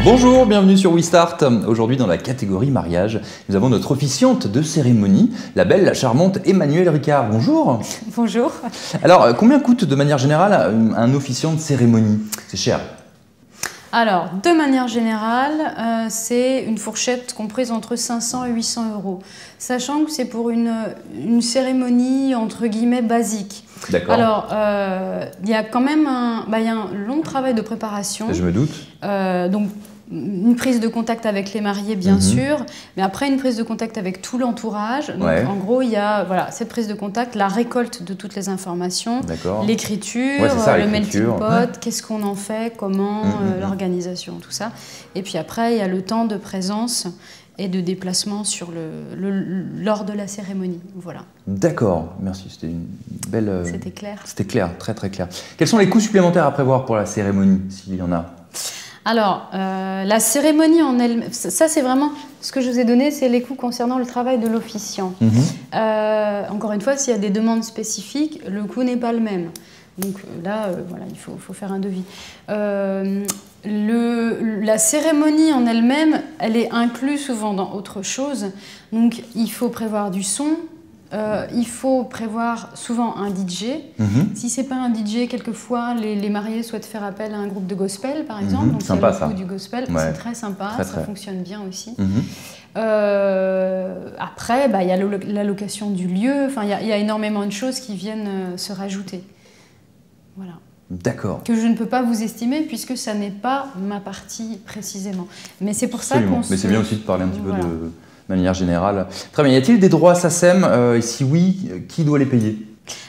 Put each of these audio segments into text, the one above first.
Bonjour, bienvenue sur WeStart. Aujourd'hui dans la catégorie mariage, nous avons notre officiante de cérémonie, la belle, la charmante Emmanuelle Ricard. Bonjour. Bonjour. Alors, combien coûte de manière générale un officiant de cérémonie? C'est cher. Alors, de manière générale, c'est une fourchette comprise entre 500 et 800 euros, sachant que c'est pour une cérémonie entre guillemets basique. D'accord. Alors, il y a quand même un long travail de préparation. Je me doute. Donc, une prise de contact avec les mariés, bien sûr, mais après une prise de contact avec tout l'entourage. Donc, en gros, il y a cette prise de contact, la récolte de toutes les informations, l'écriture, le melting pot, qu'est-ce qu'on en fait, comment, l'organisation, tout ça. Et puis après, il y a le temps de présence et de déplacement lors de la cérémonie. Voilà. D'accord, merci, c'était une belle... C'était clair. C'était clair, très très clair. Quels sont les coûts supplémentaires à prévoir pour la cérémonie, s'il y en a? Alors, la cérémonie en elle-même, ça c'est vraiment ce que je vous ai donné, c'est les coûts concernant le travail de l'officiant. Encore une fois, s'il y a des demandes spécifiques, le coût n'est pas le même. Donc là, voilà, il faut faire un devis. La cérémonie en elle-même, elle est inclue souvent dans autre chose. Donc il faut prévoir du son. Il faut prévoir souvent un DJ. Si c'est pas un DJ, quelquefois les mariés souhaitent faire appel à un groupe de gospel, par exemple. Donc sympa, c'est le coup du gospel, c'est très sympa, ça fonctionne bien aussi. Après, il y a la location du lieu. Enfin, il y a énormément de choses qui viennent se rajouter. Voilà. D'accord. Que je ne peux pas vous estimer puisque ça n'est pas ma partie précisément. Mais c'est pour ça qu'on se... Mais c'est bien aussi de parler un petit peu de manière générale. Très bien. Y a-t-il des droits SACEM et si oui, qui doit les payer?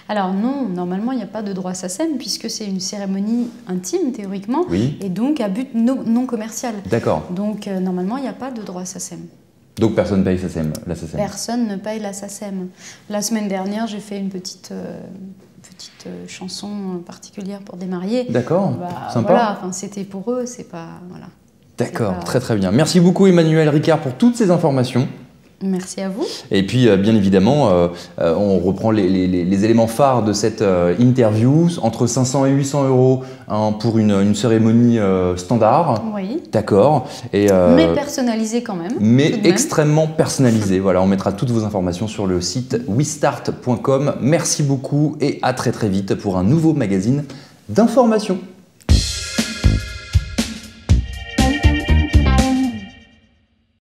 Alors non, normalement il n'y a pas de droit SACEM puisque c'est une cérémonie intime théoriquement et donc à but non commercial. D'accord. Donc normalement il n'y a pas de droit SACEM. Donc personne ne paye la SACEM? Personne ne paye la SACEM. La semaine dernière j'ai fait une petite chanson particulière pour des mariés. D'accord, sympa. Voilà, c'était pour eux, c'est pas... Voilà. D'accord, très très bien. Merci beaucoup Emmanuelle Ricard pour toutes ces informations. Merci à vous. Et puis, bien évidemment, on reprend les éléments phares de cette interview. Entre 500 et 800 euros pour une cérémonie standard. Oui. D'accord. Mais personnalisée quand même. Mais extrêmement personnalisée. Voilà, on mettra toutes vos informations sur le site westart.com. Merci beaucoup et à très très vite pour un nouveau magazine d'information.